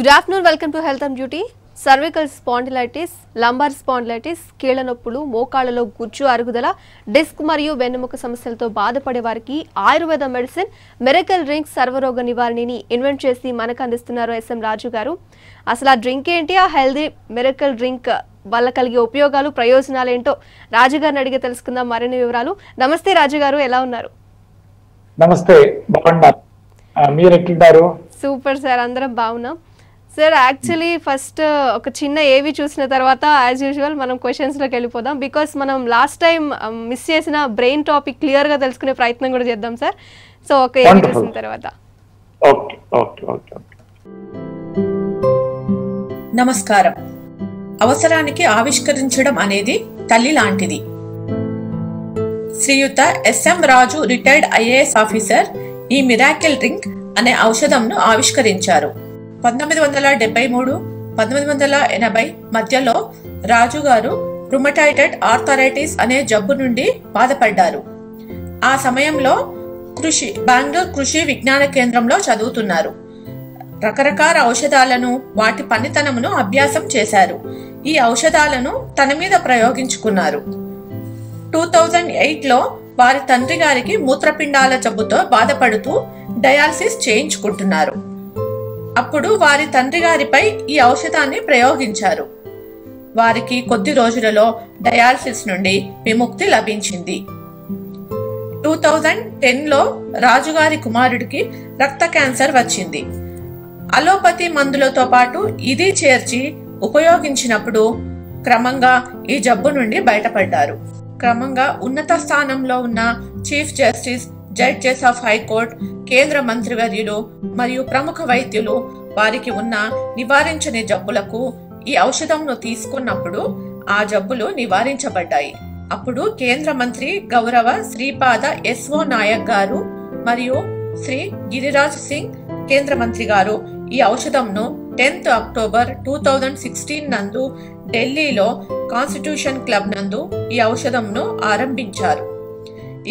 Good afternoon, welcome to Health and Beauty. Cervical spondylitis, lumbar spondylitis, కీళ్ళ నొప్పులు, మోకాళ్ళలో గుజ్జు అరుగుదల, డిస్క్ మరియు వెన్నెముక సమస్యలతో బాధపడే వారికి ఆయుర్వేద మెడిసిన్ మిరకల్ డ్రింక్ సర్వరోగ నివారణని ఇన్వెంట్ చేసి మనకు అందిస్తున్నారు ఎస్ఎం రాజు గారు. అసలు ఆ డ్రింక్ ఏంటి, ఆ హెల్దీ మిరకల్ డ్రింక్ వల్ల కలిగే ఉపయోగాలు ప్రయోజనాలు ఏంటో రాజు గారిని అడిగి తెలుసుకుందాం మరిన్ని వివరాలు. నమస్తే రాజు గారు, ఎలా ఉన్నారు? నమస్తే, బాగున్నారు. మీరు ఎట్లున్నారు? సూపర్ సార్, అందరం బాగున్నాం. సార్ యాక్చువల్లీ ఫస్ట్ ఒక చిన్న ఏవి చూసిన తర్వాత యాజ్ యూజువల్ మనం క్వశ్చన్స్లోకి వెళ్ళిపోదాం. బికాస్ మనం లాస్ట్ టైం మిస్ చేసిన బ్రెయిన్ టాపిక్ క్లియర్గా తెలుసుకునే ప్రయత్నం కూడా చేద్దాం సార్. సో ఒక ఏవి చూసిన తర్వాత. నమస్కారం. అవసరానికి ఆవిష్కరించడం అనేది తల్లి లాంటిది. శ్రీయుత ఎస్ఎం రాజు రిటైర్డ్ ఐఏఎస్ ఆఫీసర్ ఈ మిరాకిల్ డ్రింక్ అనే ఔషధంను ఆవిష్కరించారు. 1973-1980 మధ్యలో రాజు గారు రుమటాయిడ్ ఆర్థరైటిస్ అనే జబ్బు నుండి బాధపడ్డారు. ఆ సమయంలో బెంగళూరు కృషి విజ్ఞాన కేంద్రంలో చదువుతున్నారు. రకరకాల ఔషధాలను, వాటి పనితనమును అభ్యాసం చేశారు. ఈ ఔషధాలను తన మీద ప్రయోగించుకున్నారు. 2008లో వారి తండ్రి గారికి మూత్రపిండాల జబ్బుతో బాధపడుతూ డయాలసిస్ చేయించుకుంటున్నారు. అప్పుడు వారి తండ్రి గారిపై ఈ ఔషధాన్ని ప్రయోగించారు. వారికి కొద్ది రోజులలో డయాలసిస్ నుండి విముక్తి లభించింది. 2010లో రాజుగారి కుమారుడికి రక్త క్యాన్సర్ వచ్చింది. అలోపతి మందులతో పాటు ఇది చేర్చి ఉపయోగించినప్పుడు క్రమంగా ఈ జబ్బు నుండి బయటపడ్డారు. క్రమంగా ఉన్నత స్థానంలో ఉన్న chief justice, judges of high court, కేంద్ర మంత్రివర్యులు మరియు ప్రముఖ వైద్యులు వారికి ఉన్న నివారించని జబ్బులకు ఈ ఔషధంను తీసుకున్నప్పుడు ఆ జబ్బులు నివారించబడ్డాయి. అప్పుడు కేంద్ర మంత్రి గౌరవ శ్రీపాద ఎస్ఓ నాయక్ గారు మరియు శ్రీ గిరిరాజ్ సింగ్ కేంద్ర మంత్రి గారు ఈ ఔషధంను 10th అక్టోబర్ 2016 నందు ఢిల్లీలో కాన్స్టిట్యూషన్ క్లబ్ నందు ఈ ఔషధంను ఆరంభించారు.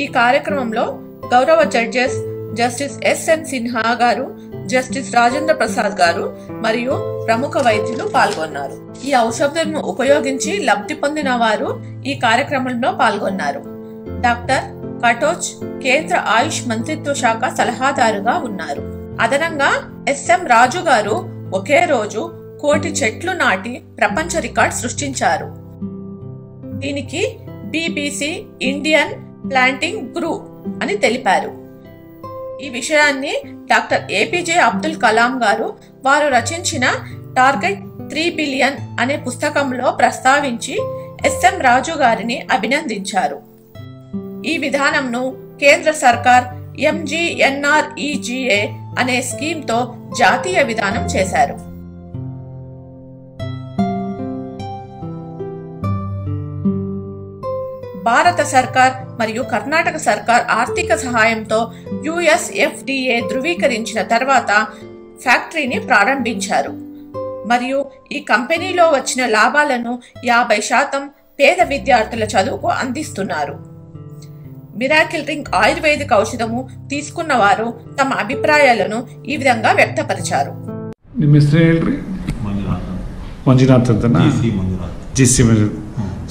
ఈ కార్యక్రమంలో గౌరవ జడ్జెస్ జస్టిస్ ఎస్ఎన్ సిన్హా గారు, జస్టిస్ రాజేంద్ర ప్రసాద్ గారు మరియు ప్రముఖ వైద్యులు పాల్గొన్నారు. ఈ ఔషధంను ఉపయోగించి లబ్ధి పొందిన వారు ఈ కార్యక్రమంలో పాల్గొన్నారు. డాక్టర్ కటోచ్ కేంద్ర ఆయుష్ మంత్రిత్వ శాఖ సలహాదారుగా ఉన్నారు. అదనంగా ఎస్ఎం రాజు గారు ఒకే రోజు 1,000,000 చెట్లు నాటి ప్రపంచ రికార్డ్ సృష్టించారు. దీనికి BBC ఇండియన్ ప్లాంటింగ్ గ్రూప్ అని తెలిపారు. ఈ విషయాన్ని డాక్టర్ ఏపీజే అబ్దుల్ కలాం గారు వారు రచించిన టార్గెట్ 3 బిలియన్ అనే పుస్తకంలో ప్రస్తావించి ఎస్ఎం రాజు గారిని అభినందించారు. ఈ విధానంను కేంద్ర సర్కార్ MGNREGA అనే స్కీమ్తో జాతీయ విధానం చేశారు. భారత సర్కార్ మరియు కర్ణాటక సర్కార్ ఆర్థిక సహాయంతో USFDA ధృవీకరించిన తర్వాత ఫ్యాక్టరీని ప్రారంభించారు మరియు ఈ కంపెనీలో వచ్చిన లాభాలను 50% పేద విద్యార్థుల చదువుకు అందిస్తున్నారు. మిరాకిల్ డ్రింక్ ఆయుర్వేదిక ఔషధము తీసుకున్న వారు తమ అభిప్రాయాలను ఈ విధంగా వ్యక్తపరిచారు.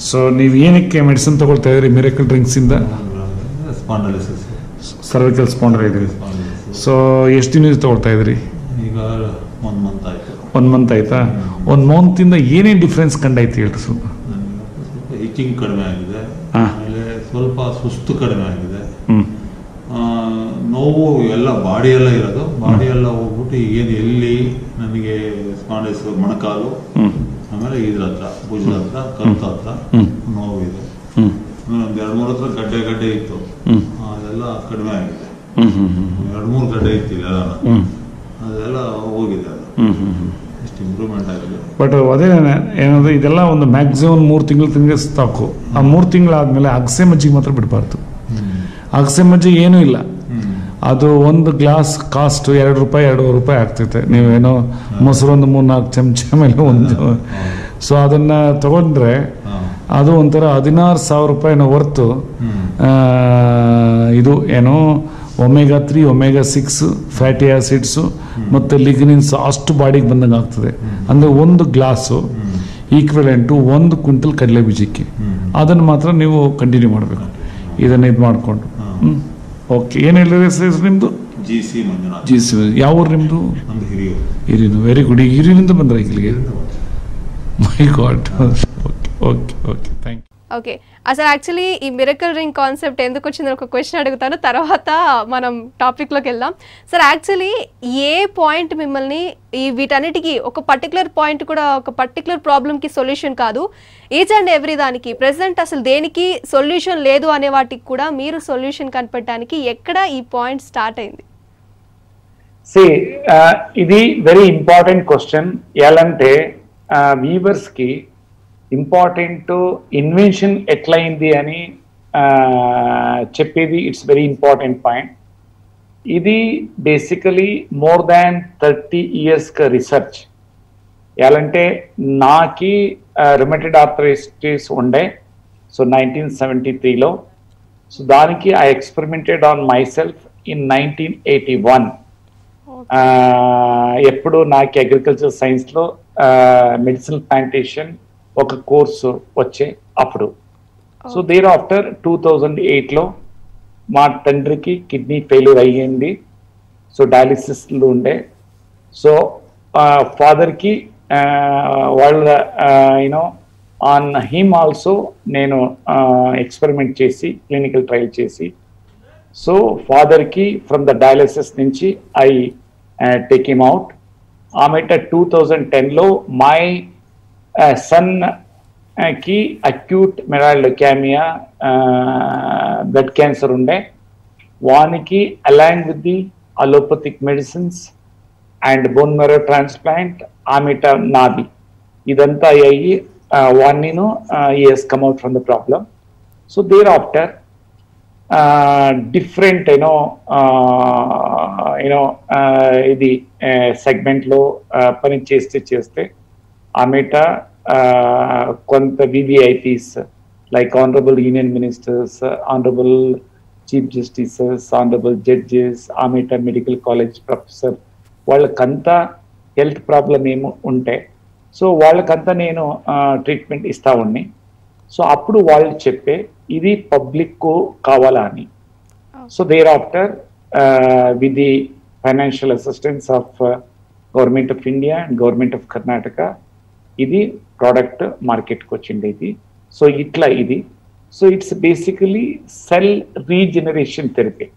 ಸೊ ನೀವು ಏನಕ್ಕೆ ಮೆಡಿಸಿನ್ ತಗೊಳ್ತಾ ಇದ್ರಿ ಮಿರಕಲ್ ಡ್ರಿಂಕ್ಸ್ ಇಂದ? Cervical spondylitis. ಸೊ ಎಷ್ಟು ದಿನ ತಗೊಳ್ತಾ ಇದ್ರಿ? ಈಗ 1 ಮಂತ್ ಆಯ್ತು. 1 ಮಂತ್ ಆಯ್ತಾ? 1 ಮಂತ್ ಇಂದ ಏನೇನು ಡಿಫ್ರೆನ್ಸ್ ಕಂಡಾಯ್ತು ಹೇಳ್ರಿ ಸ್ವಲ್ಪ. ಇಚಿಂಗ್ ಕಡಿಮೆ ಆಗಿದೆ, ಆಮೇಲೆ ಸ್ವಲ್ಪ ಸುಸ್ತು ಕಡಿಮೆ ಆಗಿದೆ, ನೋವು ಎಲ್ಲ ಬಾಡಿ ಎಲ್ಲ ಇರೋದು, ಬಾಡಿ ಎಲ್ಲ ಹೋಗ್ಬಿಟ್ಟು ಏನು ಎಲ್ಲಿ ನನಗೆ ಸ್ಪಾಂಡೈಸ್ ಮೊಣಕಾಲು, ಆಮೇಲೆ ಇದ್ರ ಹತ್ರ ಭುಜದ ಹತ್ರ ಕತ್ತ ಹತ್ರ ನೋವಿದೆ. ಒಂದು 2-3 ಹತ್ರ ಗಡ್ಡೆ ಇತ್ತು, ಅದೆಲ್ಲ ಕಡಿಮೆ ಆಗಿದೆ. 2-3 ಗಡ್ಡೆ ಇತ್ತಿಲ್ಲ, ಅದೆಲ್ಲ ಹೋಗಿದೆ. ಅದು ಎಷ್ಟು ಇಂಪ್ರೂವ್ಮೆಂಟ್ ಆಗಿದೆ. ಬಟ್ ಅದೇ ಏನಂದ್ರೆ ಇದೆಲ್ಲ ಒಂದು ಮ್ಯಾಕ್ಸಿಮಮ್ 3 ತಿಂಗಳು ಸಾಕು. ಆ 3 ತಿಂಗಳಾದ್ಮೇಲೆ ಅಗಸೆ ಮಜ್ಜಿಗೆ ಮಾತ್ರ ಬಿಡಬಾರ್ದು. ಅಗಸೆ ಮಜ್ಜಿಗೆ ಏನೂ ಇಲ್ಲ, ಅದು ಒಂದು ಗ್ಲಾಸ್ ಕಾಸ್ಟ್ ₹2-2.5 ಆಗ್ತೈತೆ. ನೀವೇನೋ ಮೊಸರು ಒಂದು 3-4 ಚಮಚ ಮೇಲೆ ಒಂದು. ಸೊ ಅದನ್ನು ತಗೊಂಡ್ರೆ ಅದು ಒಂಥರ ₹16,000 ಹೊರ್ತು ಇದು ಏನೋ ಒಮೆಗಾ 3 ಒಮೆಗಾ 6 ಫ್ಯಾಟಿ ಆಸಿಡ್ಸ್ ಮತ್ತು ಲಿಗ್ನಿನ್ಸ್ ಅಷ್ಟು ಬಾಡಿಗೆ ಬಂದಂಗೆ ಆಗ್ತದೆ. ಅಂದರೆ ಒಂದು ಗ್ಲಾಸು ಈಕ್ವಲೆಂಟು 1 ಕ್ವಿಂಟಲ್ ಕಡಲೆ ಬೀಜಕ್ಕೆ. ಅದನ್ನು ಮಾತ್ರ ನೀವು ಕಂಟಿನ್ಯೂ ಮಾಡಬೇಕು ಇದನ್ನು ಇದು ಮಾಡಿಕೊಂಡು. ಓಕೆ, ಏನು ಹೇಳಿದ್ರೆ ಹೆಸರು ನಿಮ್ಮದು? GC. ಯಾವ ಊರು ನಿಮ್ಮದು? ಹಿರಿಯೂರು. Very good. ಈಗ ಹಿರಿಯೂರಿಂದ ಬಂದ್ರೆ ಇಲ್ಲಿಗೆ? My god. Okay okay thank you. Okay, అసలు యాక్చువల్లీ ఈ మిరకల్ రింగ్ కాన్సెప్ట్ ఎందుకు వచ్చిందని ఒక క్వశ్చన్ అడుగుతాను, తర్వాత మనం టాపిక్లోకి వెళ్దాం. సార్ యాక్చువల్లీ ఏ పాయింట్ మిమ్మల్ని ఈ వీటన్నిటికీ ఒక పర్టికులర్ పాయింట్ కూడా ఒక పర్టికులర్ ప్రాబ్లమ్కి సొల్యూషన్ కాదు, ఈచ్ అండ్ ఎవ్రీ దానికి ప్రెసెంట్ అసలు దేనికి సొల్యూషన్ లేదు అనే వాటికి కూడా మీరు సొల్యూషన్ కనిపెట్టడానికి ఎక్కడ ఈ పాయింట్ స్టార్ట్ అయింది? ఇది వెరీ ఇంపార్టెంట్ క్వశ్చన్. ఎలాంటే వీవర్స్కి ఇంపార్టెంట్ ఇన్వెన్షన్ ఎట్లయింది అని చెప్పేది ఇట్స్ వెరీ ఇంపార్టెంట్ పాయింట్. ఇది basically more than 30 years research. ఎలాంటే నాకి రుమటైడ్ ఆర్థరైటిస్ ఉండే, సో 1973లో. సో దానికి I experimented on my self in 1981. ఎప్పుడు నాకు అగ్రికల్చర్ సైన్స్లో మెడిసినల్ ప్లాంటేషన్ ఒక కోర్సు వచ్చే అప్పుడు. సో దేర్ ఆఫ్టర్ 2008లో మా తండ్రికి కిడ్నీ ఫెయిల్యూర్ అయ్యింది. సో డయాలిసిస్లో ఉండే. సో ఫాదర్కి వాళ్ళ యూనో ఆన్ హిమ్ ఆల్సో నేను ఎక్స్పెరిమెంట్ చేసి క్లినికల్ ట్రయల్ చేసి, సో ఫాదర్కి ఫ్రమ్ ద డయాలిసిస్ నుంచి ఐ టేక్ హిమ్ అవుట్. ఆమెట 2010లో మై సన్ కి acute myeloid leukaemia blood cancer ఉండే. వానికి along with the allopathic medicines and bone marrow transplant ఆమెట నాది ఇదంతా అయ్యి వాణ్ణిను he has come out from the problem. So thereafter different ఇది సెగ్మెంట్లో పని చేస్తే ఆమెట కొంత VVIPs like honourable union ministers, honourable chief justices, honourable judges, ఆమెట మెడికల్ కాలేజ్ ప్రొఫెసర్, వాళ్ళకంతా హెల్త్ ప్రాబ్లం ఏమో ఉంటే సో వాళ్ళకంతా నేను ట్రీట్మెంట్ ఇస్తా ఉన్ని. సో అప్పుడు వాళ్ళు చెప్పే ఇది పబ్లిక్ కావాలా అని. So thereafter with the financial assistance of government of India and government of Karnataka ఇది ప్రోడక్ట్ మార్కెట్కి వచ్చింది ఇది. సో ఇట్లా ఇది. So it's basically cell regeneration therapy.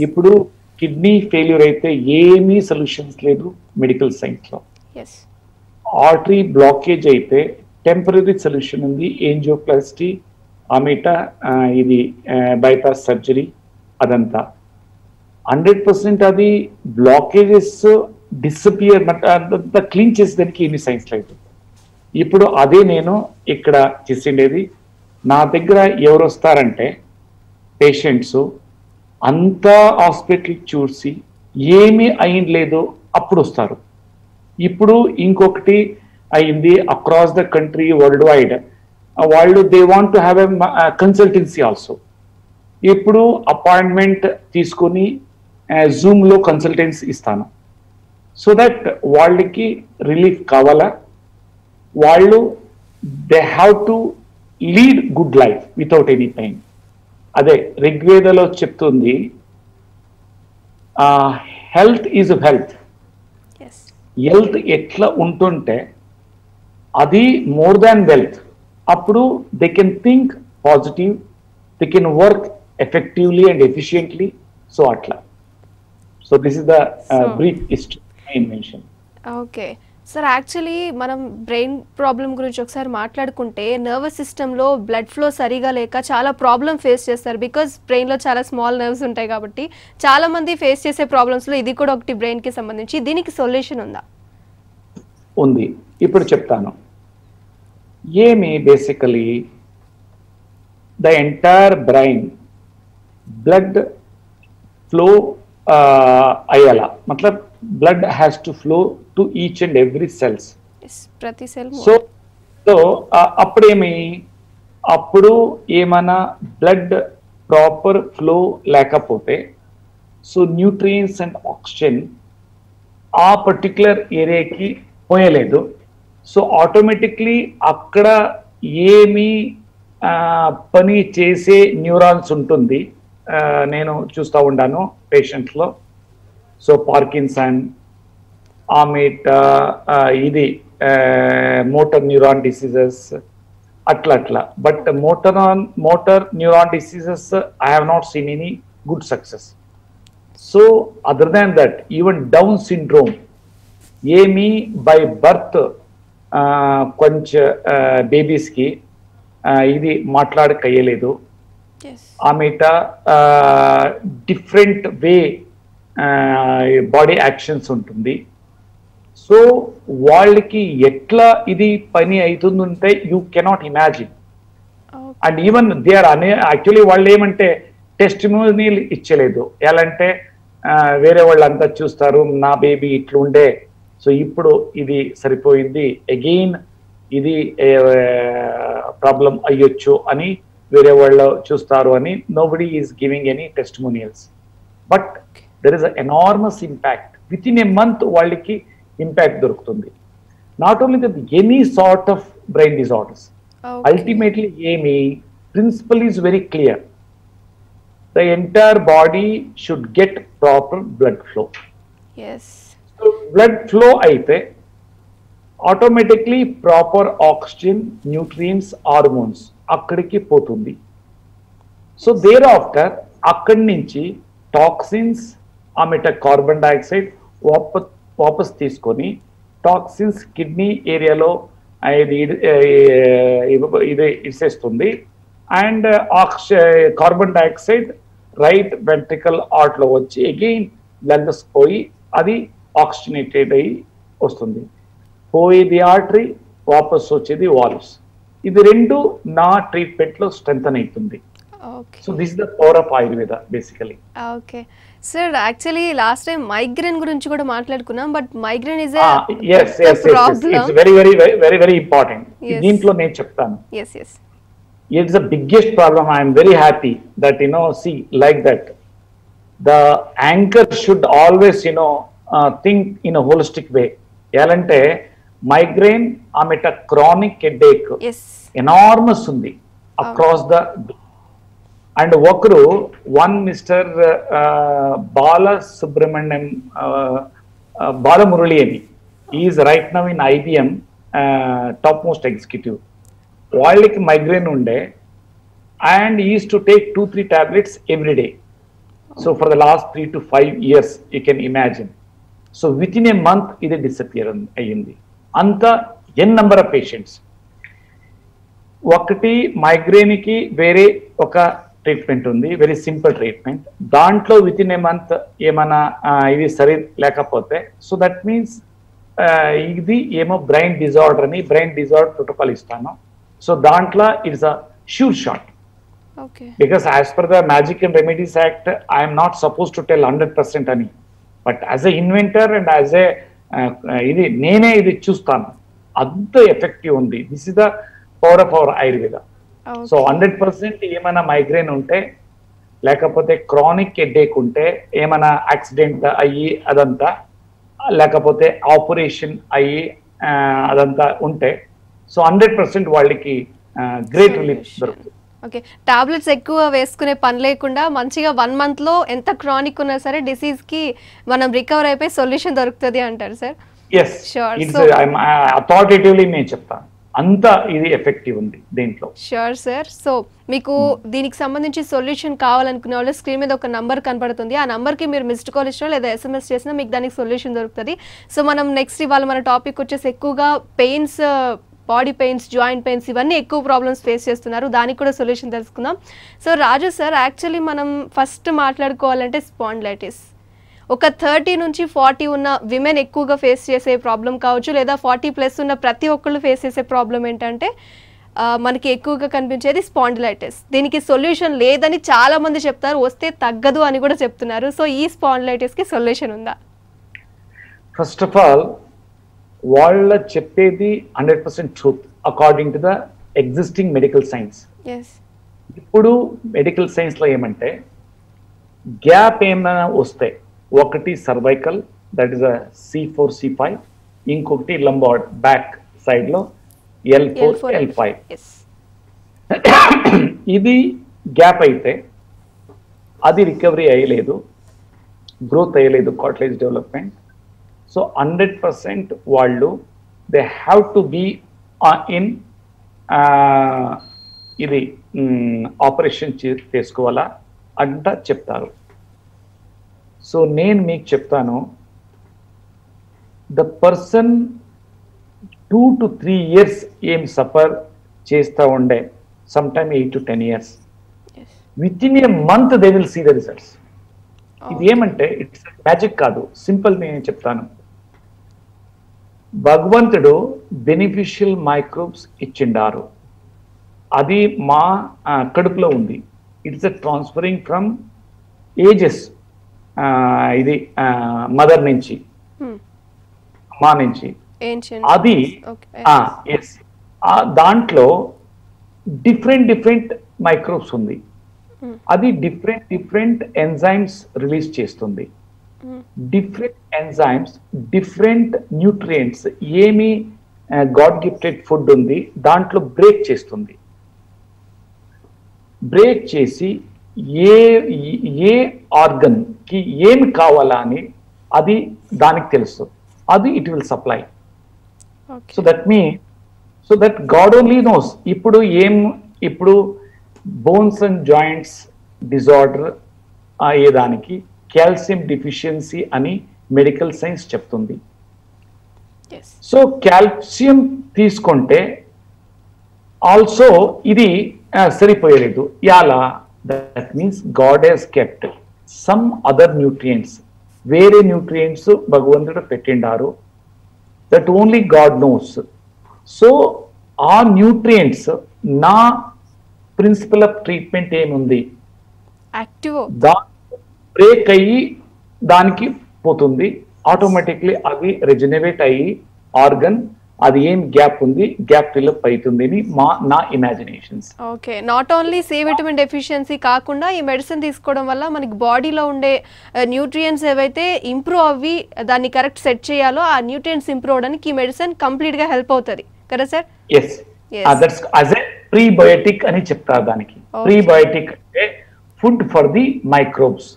ఇప్పుడు కిడ్నీ ఫెయిల్యూర్ అయితే ఏమీ సొల్యూషన్స్ లేదు మెడికల్ సైన్స్లో. ఆర్టరీ బ్లాకేజ్ అయితే టెంపరీ సొల్యూషన్ ఉంది, ఏంజియోప్లాస్టీ, ఆమెట ఇది బైపాస్ సర్జరీ, అదంతా 100% అది బ్లాకేజెస్ డిసపియర్ అంతా క్లీన్ చేసేదానికి ఏమి సైన్స్ లేదు. ఇప్పుడు అదే నేను ఇక్కడ చేసిండేది. నా దగ్గర ఎవరు వస్తారంటే పేషెంట్స్ అంతా హాస్పిటల్ చూసి ఏమీ అయింది లేదో అప్పుడు వస్తారు. ఇప్పుడు ఇంకొకటి అయింది across the country world wide, వాళ్ళు they want to have a consultancy also. ఇప్పుడు అపాయింట్మెంట్ తీసుకొని జూమ్లో కన్సల్టెన్సీ ఇస్తాను. సో దట్ వాళ్ళకి రిలీఫ్ కావాలా, వాళ్ళు they have to lead good life without any pain. అదే ఋగ్వేదలో చెప్తుంది హెల్త్ ఈజ్ వెల్త్. హెల్త్ ఎట్లా ఉంటుంటే అది మోర్ దాన్ వెల్త్. అప్పుడు they can think positive, they can work effectively and efficiently. So అట్లా. So this is the brief history invention. Okay sir, actually మనం brain problem గురించి ఒకసారి మాట్లాడుకుంటే నర్వస్ సిస్టంలో బ్లడ్ ఫ్లో సరిగా లేక చాలా ప్రాబ్లం ఫేస్ చేస్తారు. బికాజ్ బ్రెయిన్లో చాలా స్మాల్ నర్వ్స్ ఉంటాయి కాబట్టి చాలామంది ఫేస్ చేసే ప్రాబ్లమ్స్లో ఇది కూడా ఒకటి బ్రెయిన్కి సంబంధించి. దీనికి సొల్యూషన్ ఉందా? ఉంది, ఇప్పుడు చెప్తాను. ఏమి basically the entire brain blood flow అయ్యాలా, మతలబ్ blood has to flow to each and every cells. ప్రతి సెల్. సో అప్పుడు ఏమైనా బ్లడ్ ప్రాపర్ ఫ్లో లేకపోతే సో న్యూట్రియంట్స్ అండ్ ఆక్సిజన్ ఆ పర్టికులర్ ఏరియాకి పోయలేదు. సో ఆటోమేటిక్లీ అక్కడ ఏమి పని చేసే న్యూరాన్స్ ఉంటుంది. నేను చూస్తూ ఉన్నాను పేషెంట్స్లో. సో పార్కిన్సన్, ఆమెట్, ఇది మోటార్ న్యూరాన్ డిసీజెస్ అట్లా. But motor neuron diseases I have not seen any good success. So other than that even Down syndrome ఏమి బై బర్త్ కొంచెం బేబీస్కి ఇది మాట్లాడకయ్యలేదు. ఆమెట డిఫరెంట్ వే బాడీ యాక్షన్స్ ఉంటుంది. సో వాళ్ళకి ఎట్లా ఇది పని అవుతుందంటే you cannot imagine. And even they are actually వాళ్ళు ఏమంటే టెస్టిమోనియల్ ఇచ్చలేదు. ఎలా అంటే వేరే వాళ్ళంతా చూస్తారు నా బేబీ ఇట్లుండే, సో ఇప్పుడు ఇది సరిపోయింది, అగైన్ ఇది ప్రాబ్లం అయ్యొచ్చు అని వేరే వాళ్ళు చూస్తారు అని. Nobody is giving any testimonials. But there is enormous impact. With in a month వాళ్ళకి ఇంపాక్ట్ దొరుకుతుంది. Not only that, any sort of brain disorders. Ultimately ఏమి principle is very clear. The entire body should get proper blood flow. Yes. So blood flow aithe automatically proper oxygen, nutrients, hormones akkadiki potundi. So thereafter akkadi nunchi toxins ameta carbon dioxide వాపస్ తీసుకొని toxins kidney ఏరియాలో ఇది ఇచ్చేస్తుంది. And carbon dioxide right ventricle art లో వచ్చి again lungs పోయి అది oxygenated అయ్యి వస్తుంది. పోయేది ఆర్టరీ, వాపస్ వచ్చేది వాల్వ్స్. ఇది రెండు నా ట్రీట్మెంట్ లో స్ట్రెంథన్ అవుతుంది. So this is the power of Ayurveda basically. Okay sir, actually last time migraine గురించి కూడా మాట్లాడుకున్నాం. But migraine is very very very very important. దీంట్లో నేను చెప్తాను. It's the biggest problem. I am very happy that, see, like that. The anchor should always, think in a holistic way. Yalante, migraine, ameta chronic headache. Yes. Enormous undi across the. And Wakru, one Mr. Bala Subramaniam, Bala Murali, he is right now in IBM, topmost executive. వాళ్ళకి migraine ఉండే and is to take 2-3 tablets every day. So for the last 3 to 5 years you can imagine. So with in a month ఇది disappear అయ్యింది. అంత ఎన్ number of patients. ఒకటి మైగ్రేన్కి వేరే ఒక treatment ఉంది, very simple treatment. దాంట్లో విత్ ఇన్ ఏ మంత్ ఏమైనా ఇది సరి లేకపోతే, సో దట్ మీన్స్ ఇది ఏమో బ్రెయిన్ డిజార్డర్ అని బ్రెయిన్ డిజార్డర్ ప్రోటోకాల్ ఇస్తాను. So dantla is a sure shot. Okay. Because as per the Magic and Remedies Act, I am not supposed to tell 100% ani. But as a inventor and as a idi nene idi chustanu. Adda effective undi. This is the power of our Ayurveda. Okay. So 100% ఏమైనా migraine ఉంటే, లేకపోతే chronic headache ఉంటే, ఏమైనా accident అయ్యి అదంతా, లేకపోతే operation అయ్యి అదంతా ఉంటే, సో 100% వాళ్ళకి గ్రేట్ రిలీఫ్ దొరుకుతుంది. ఓకే, టాబ్లెట్స్ ఎక్కువ వేసుకునే పని లేకుండా మంచిగా 1 month లో ఎంత క్రానిక్ ఉన్నా సరే డిసీజ్ కి మనం రికవర్ అయిపోయి సొల్యూషన్ దొరుకుతుంది అంటారు సార్? ఎస్, అథారిటేటివ్లీ నేను చెప్తాను, అంత ఇది ఎఫెక్టివ్ ఉంది దీంట్లో. Sure sir. సో మీకు దీనికి సంబంధించి సొల్యూషన్ కావాలనుకునే వాళ్ళు స్క్రీన్ మీద ఒక నంబర్ కనపడుతుంది. ఆ నంబర్కి మీరు మిస్డ్ కాల్ ఇచ్చినా లేదా SMS చేసినా మీకు దానికి సొల్యూషన్ దొరుకుతుంది. సో మనం నెక్స్ట్ ఇవాళ మన టాపిక్ వచ్చేసి ఎక్కువగా pains, body pains, joint pains, ఇవన్నీ ఎక్కువ ప్రాబ్లమ్స్ ఫేస్ చేస్తున్నారు. దానికి కూడా సొల్యూషన్ తెలుసుకుందాం. సో రాజు సార్, యాక్చువల్లీ మనం ఫస్ట్ మాట్లాడుకోవాలంటే స్పాండిలైటిస్. ఒక 30 నుంచి 40 ఉన్న విమెన్ ఎక్కువగా ఫేస్ చేసే ప్రాబ్లం కావచ్చు, లేదా 40+ ఉన్న ప్రతి ఒక్కళ్ళు ఫేస్ చేసే ప్రాబ్లం ఏంటంటే మనకి ఎక్కువగా కనిపించేది స్పాండిలైటిస్. దీనికి సొల్యూషన్ లేదని చాలా మంది చెప్తారు, వస్తే తగ్గదు అని కూడా చెప్తున్నారు. సో ఈ స్పాండిలైటిస్కి సొల్యూషన్ ఉందా? ఫస్ట్ ఆఫ్ ఆల్ వాళ్ళ చెప్పేది 100% truth according to the existing medical science. ఇప్పుడు మెడికల్ సైన్స్ లో ఏమంటే గ్యాప్ ఏమైనా వస్తే ఒకటి cervical, that is C4 C5, ఇంకొకటి లంబార్డ్ బ్యాక్ సైడ్ లో L4 L5. ఎస్. ఇది గ్యాప్ అయితే అది రికవరీ అయ్యలేదు, గ్రోత్ అయ్యలేదు, కార్టిలేజ్ డెవలప్మెంట్. సో 100% వాళ్ళు they have to be in ఇది ఆపరేషన్ చేసుకోవాలా అంట చెప్తారు. సో నేను మీకు చెప్తాను, ద పర్సన్ 2 to 3 years ఏం సఫర్ చేస్తూ ఉండే, some time 8 to 10 years, with in a month they will see the results. ఇది ఏమంటే ఇట్స్ మ్యాజిక్ కాదు, సింపుల్ నేను చెప్తాను. భగవంతుడు బెనిఫిషియల్ మైక్రోబ్స్ ఇచ్చిండారు, అది మా కడుపులో ఉంది. ఇట్స్ ట్రాన్స్ఫరింగ్ ఫ్రమ్ ఏజెస్, ఇది మదర్ నుంచి, మా నుంచి. అది ఎస్, దాంట్లో డిఫరెంట్ మైక్రోబ్స్ ఉంది. అది డిఫరెంట్ ఎంజైమ్స్ రిలీజ్ చేస్తుంది. డిఫరెంట్ ఎంజైమ్స్ డిఫరెంట్ న్యూట్రియంట్స్ ఏమి గాడ్ గిఫ్టెడ్ ఫుడ్ ఉంది దాంట్లో బ్రేక్ చేస్తుంది. బ్రేక్ చేసి ఏ ఆర్గన్ కి ఏమి కావాలా అని అది దానికి తెలుసు, అది it will supply. So that means, so that God only knows. ఇప్పుడు బోన్స్ అండ్ జాయింట్స్ డిజార్డర్ అయ్యేదానికి కాల్షియం డిఫిషియన్సీ అని మెడికల్ సైన్స్ చెప్తుంది. సో కాల్షియం తీసుకుంటే ఆల్సో ఇది సరిపోయలేదు. ఇలా that means God he's kept some other nutrients, వేరే న్యూట్రియంట్స్ భగవంతుడు పెట్టిండారు, that only God knows. So ఆ న్యూట్రియంట్స్ నా ప్రిన్సిపల్ ఆఫ్ ట్రీట్మెంట్ ఏముంది, బ్రేక్ అయ్యి దానికి పోతుంది, ఆటోమేటిక్లీ అవి రెజనరేట్ అయ్యి ఆర్గన్ అది ఏం గ్యాప్ ఉంది గ్యాప్ ఫిల్అప్ అవుతుంది అని నా imaginations. Okay, not only C vitamin deficiency కాకుండా ఈ మెడిసిన్ తీసుకోవడం వల్ల మనకి బాడీలో ఉండే న్యూట్రియంట్స్ ఏవైతే ఇంప్రూవ్ అవ్వి దాన్ని కరెక్ట్ సెట్ చేయాలో ఆ న్యూట్రియంట్స్ ఇంప్రూవ్ అవడానికి ఈ మెడిసిన్ కంప్లీట్ గా హెల్ప్ అవుతుంది కదా sir? Yes, that's as a prebiotic అని చెప్తారు దానికి. ప్రీబయోటిక్ అంటే ఫుడ్ ఫర్ ది మైక్రోబ్స్.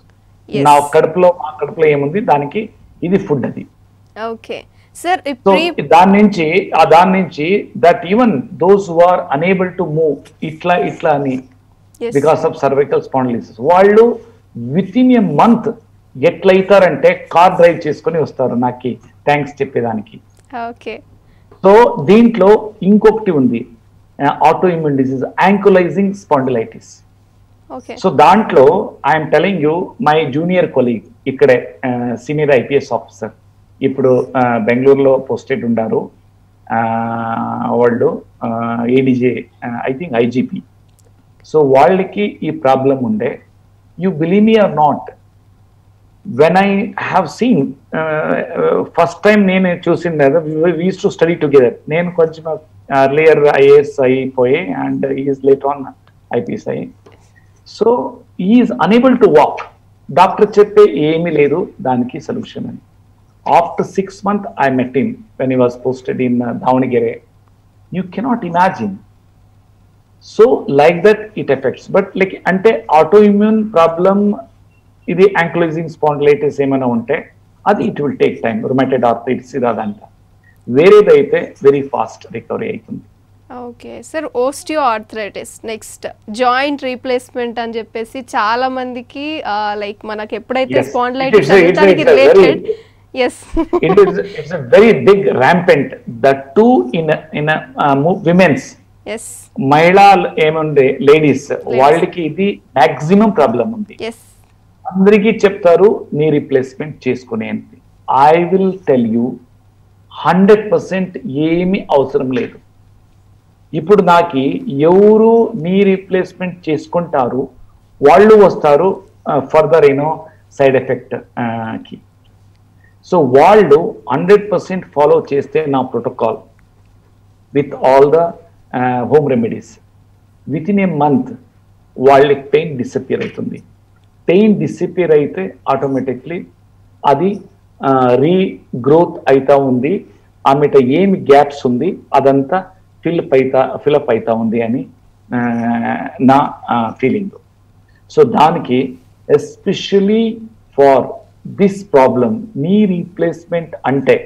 నా కడుపులో ఏముంది దానికి ఇది ఫుడ్ అది. ఓకే సార్, దాని నుంచి that even those who are unable to move ఇట్లా అని బికాస్ ఆఫ్ సర్వైకల్ స్పాండిలిసిస్, వాళ్ళు విత్ ఇన్ ఏ మంత్ ఎట్లయితారంటే కార్ డ్రైవ్ చేసుకుని వస్తారు నాకు థ్యాంక్స్ చెప్పేదానికి. ఓకే, సో దీంట్లో ఇంకొకటి ఉంది, auto immune disease, ankylosing spondylitis. So దాంట్లో I'm telling you, my junior colleague ఇక్కడే సీనియర్ IPS ఆఫీసర్, ఇప్పుడు బెంగళూరులో పోస్టెడ్ ఉండారు, వాళ్ళు ADJ ఐ థింక్ IGP. సో వాళ్ళకి ఈ ప్రాబ్లం ఉండే. You believe me or not, when I have seen first time నేను చూసింది కదా, we use to study together. నేను కొంచెం ఎర్లియర్ IAS అయిపోయి and is late on IPS అయ్యి. So is unable to walk. Doctor చెప్పే ఏమీ లేదు దానికి సొల్యూషన్ అని. After 6 months, I met him when he was posted in Davangere. You cannot imagine. So like that it affects. But like ante autoimmune problem, idi ankylosing spondylitis emana unte, adi it will take time. Rheumatoid arthritis idadanta. Veredaithe very fast recovery aitundi. Okay sir, osteo arthritis next joint replacement అని చెప్పేసి చాలా మందికి like మనకి ఎప్పుడైతే spondylitis దానికి related. Yes. It's a very big rampant, that too in women's. Yes. మహిళా ఏముండే ladies వాళ్ళకి ఇది మాక్సిమం ప్రాబ్లం ఉంది. Yes. అందరికీ చెప్తారు నీ రీప్లేస్మెంట్ చేసుకునేది. ఐ విల్ టెల్ యూ 100% ఏమీ అవసరం లేదు. ఇప్పుడు నాకు ఎవరు నీ రీప్లేస్మెంట్ చేసుకుంటారు వాళ్ళు వస్తారు ఫర్దర్ సైడ్ ఎఫెక్ట్ కి. సో వాళ్ళు 100% ఫాలో చేస్తే నా protocol with all the home remedies, with in a month వాళ్ళకి పెయిన్ డిసపియర్ అవుతుంది. పెయిన్ డిసిపియర్ అయితే ఆటోమేటిక్లీ అది రీగ్రోత్ అవుతా ఉంది, ఆమెట ఏమి గ్యాప్స్ ఉంది అదంతా ఫిలప్ అవుతా ఉంది అని నా ఫీలింగ్. సో దానికి especially for this problem knee replacement అంటే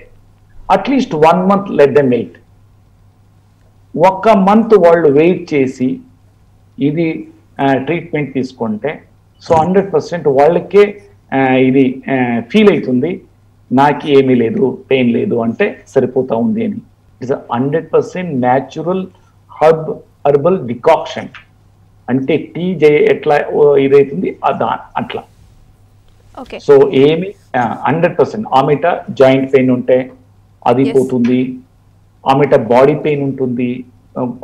at least 1 month let them wait. 1 month వాళ్ళు వెయిట్ చేసి ఇది ట్రీట్మెంట్ తీసుకుంటే సో 100% వాళ్ళకే ఇది ఫీల్ అవుతుంది నాకు ఏమీ లేదు, పెయిన్ లేదు అంటే సరిపోతా ఉంది అని. It's 100% natural herbal decoction. అంటే టీ ఎట్లా ఇదైతుంది అట్లా. సో ఏమి 100% ఆమెట జాయింట్ పెయిన్ ఉంటే అది పోతుంది, ఆమెట బాడీ పెయిన్ ఉంటుంది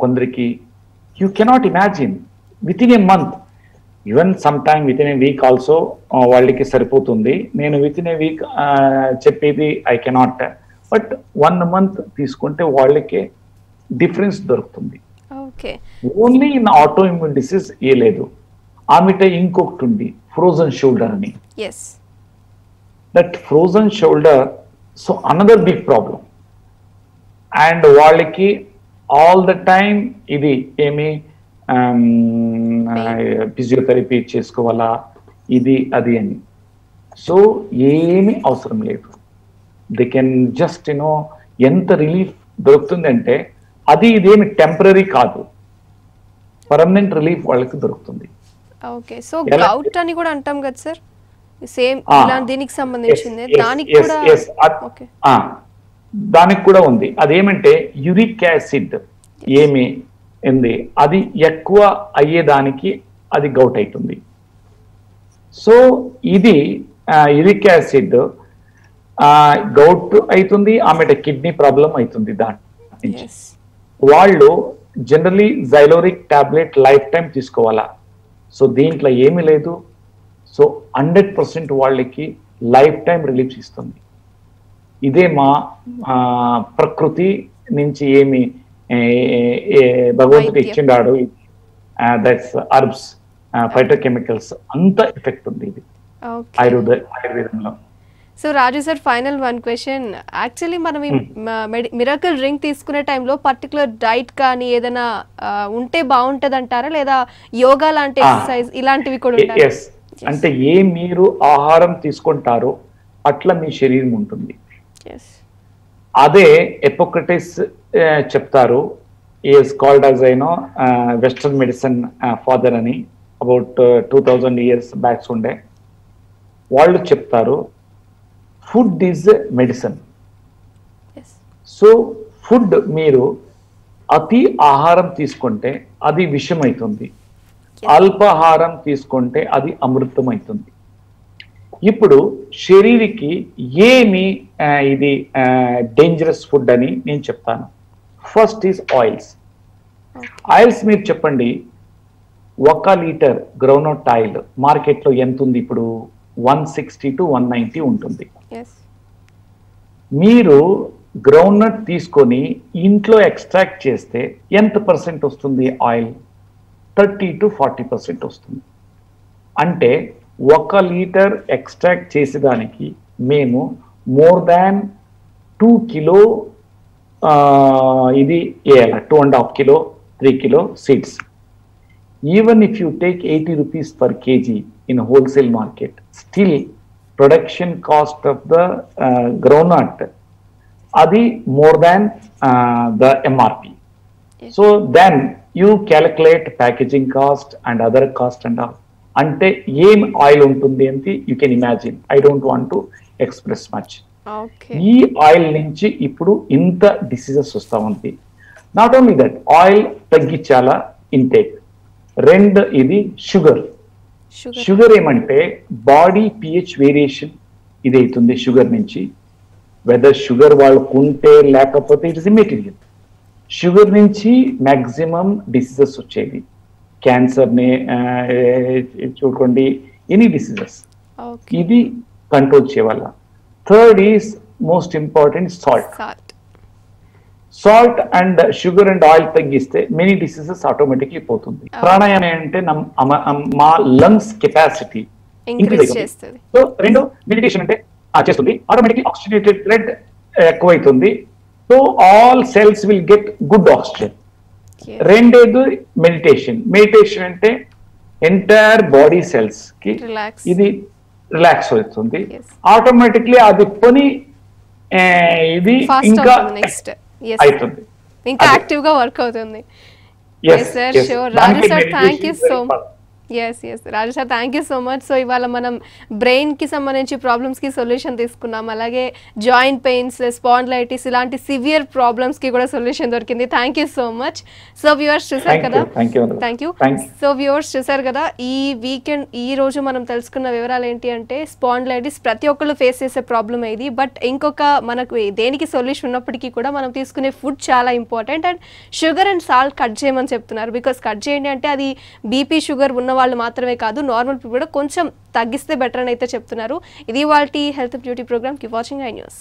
కొందరికి. You cannot imagine with in a month, even some time with in a week also వాళ్ళకి సరిపోతుంది. నేను విత్ ఇన్ ఏ వీక్ చెప్పేది ఐ కెనాట్, బట్ 1 month తీసుకుంటే వాళ్ళకి డిఫరెన్స్ దొరుకుతుంది. Only in auto immune disease ఏ లేదు, ఆమెట ఇంకొకటి ఉంది ఫ్రోజన్ షోల్డర్ అని. That frozen shoulder so another big problem. And వాళ్ళకి ఆల్ ద టైమ్ ఇది ఏమి ఫిజియోథెరపీ చేసుకోవాలా ఇది అది అని. సో ఏమి అవసరం లేదు, దే కెన్ జస్ట్ ఎంత రిలీఫ్ దొరుకుతుంది అంటే అది ఇదేమి టెంపరీ కాదు, పర్మనెంట్ రిలీఫ్ వాళ్ళకి దొరుకుతుంది. ఓకే, సో గౌట్ అని కూడా అంటాం కదా సార్, సేమ్ దీనికి సంబంధించింది. దానికి కూడా దానికి కూడా ఉంది. అదేమంటే యూరిక్ యాసిడ్ ఏమి ఉంది అది ఎక్కువ అయ్యేదానికి అది గౌట్ అవుతుంది. సో ఇది యూరిక్ యాసిడ్ గౌట్ అవుతుంది, ఆమెట కిడ్నీ ప్రాబ్లం అవుతుంది. దాని నుంచి వాళ్ళు జనరలీ జైలోరిక్ టాబ్లెట్ లైఫ్ టైం తీసుకోవాలా. సో దీంట్లో ఏమీ లేదు. సో 100% వాళ్ళకి లైఫ్ టైం రిలీఫ్ ఇస్తుంది. ఇదే మా ప్రకృతి నుంచి ఏమి భగవంతుడు ఇచ్చిండాడు, దట్స్ హర్బ్స్, ఫైటోకెమికల్స్, అంత ఎఫెక్ట్ ఉంది ఇది ఆయుర్వేదంలో. సో రాజు సార్, ఫైనల్ 1 question. యాక్చువల్లీ మనం ఈ మిరకల్ డ్రింక్ తీసుకునే టైంలో పర్టికులర్ డైట్ కానీ ఏదైనా ఉంటే బాగుంటది అంటారా, లేదా యోగా లాంటి ఎక్సర్సైజ్ ఇలాంటివి కూడా ఉంటాయి? అంటే ఏ మీరు ఆహారం తీసుకుంటారో అట్లా మీ శరీరం ఉంటుంది. అదే ఎపోక్రటిస్ చెప్తారు, is called as western medicine father అని. అబౌట్ 2000 years బ్యాక్స్ ఉండే వాళ్ళు చెప్తారు food is medicine. So food మీరు అతి ఆహారం తీసుకుంటే అది విషం అవుతుంది, అల్పాహారం తీసుకుంటే అది అమృతం అవుతుంది. ఇప్పుడు శరీరికి ఏమి ఇది డేంజరస్ ఫుడ్ అని నేను చెప్తాను. First is oils. ఆయిల్స్ మీరు చెప్పండి, 1 లీటర్ గ్రౌండ్నట్ ఆయిల్ మార్కెట్లో ఎంత ఉంది ఇప్పుడు? 160 to 190 ఉంటుంది. మీరు గ్రౌండ్నట్ తీసుకొని ఇంట్లో ఎక్స్ట్రాక్ట్ చేస్తే ఎంత % వస్తుంది ఆయిల్? 30 to 40% వస్తుంది. అంటే 1 లీటర్ ఎక్స్ట్రాక్ట్ చేసేదానికి మేము మోర్ దాన్ 2 kilo ఇది వేయాలి, 2.5 kilo 3 kilo seeds. Even if you take 80 rupees per kg in a wholesale market, still production cost of the groundnut adi more than the MRP. So then you calculate packaging cost and other cost and all. Ante em oil untundi anti you can imagine. I don't want to express much. Okay. ఈ oil నుంచి ఇప్పుడు ఇంత diseases వస్తా ఉంది. Not only that, oil తగ్గించాలా intake. 2 ఇది sugar ఏమంటే body pH variation ఇది అవుతుంది షుగర్ నుంచి. వెదర్ షుగర్ వాళ్ళకుంటే లేకపోతే ఇట్ ఇస్ మెటీరియల్. షుగర్ నుంచి మ్యాక్సిమం డిసీజెస్ వచ్చేది, క్యాన్సర్ని చూడండి, ఎనీ డిసీజెస్. ఇది కంట్రోల్ చేయాల. Third is most important salt and sugar and oil తగ్గిస్తే మెనీ డిసీజెస్ ఆటోమేటిక్లీ పోతుంది. ప్రాణాయామం అంటే మా లంగ్స్ కెపాసిటీ ఇంక్రీజ్ అవుతుంది. సో రెండు మెడిటేషన్ అంటే చేస్తుంది, ఆటోమేటిక్లీ ఆక్సిజనేటెడ్ బ్లడ్ ఎక్కువైతుంది. So all cells will get good oxygen. రెండేది మెడిటేషన్ అంటే ఎంటైర్ బాడీ సెల్స్ కి ఇది రిలాక్స్ అవుతుంది. ఆటోమేటిక్లీ అది పని ఇది ఇంకా అవుతుంది, ఇంకా యాక్టివ్ గా వర్క్ అవుతుంది. Raju sir thank you so much. Raju sir thank you so much. So ఇవాళ మనం బ్రెయిన్ కి సంబంధించి ప్రాబ్లమ్స్ కి సొల్యూషన్ తీసుకున్నాం, అలాగే జాయింట్ పెయిన్స్, స్పాండిలైటిస్ ఇలాంటి సివియర్ ప్రాబ్లమ్స్ కి కూడా సొల్యూషన్ దొరికింది. Thank you so much. So viewers చూసారు కదా, థ్యాంక్ యూ. సో వ్యూవర్స్ చూసారు కదా, ఈ వీకెండ్ ఈ రోజు మనం తెలుసుకున్న వివరాలు ఏంటి అంటే స్పాండిలైటిస్ ప్రతి ఒక్కళ్ళు ఫేస్ చేసే ప్రాబ్లమ్ ఇది. బట్ ఇంకొక మనకు దేనికి సొల్యూషన్ ఉన్నప్పటికీ కూడా మనం తీసుకునే ఫుడ్ చాలా important. And sugar and salt cut చేయమని చెప్తున్నారు. బికాస్ కట్ చేయండి అంటే అది బీపీ షుగర్ ఉన్న వాళ్ళు మాత్రమే కాదు, నార్మల్ పీపుల్ కూడా కొంచెం తగ్గిస్తే బెటర్ అని అయితే చెప్తున్నారు. ఇది వాళ్ళ health beauty programme. Keep watching I news.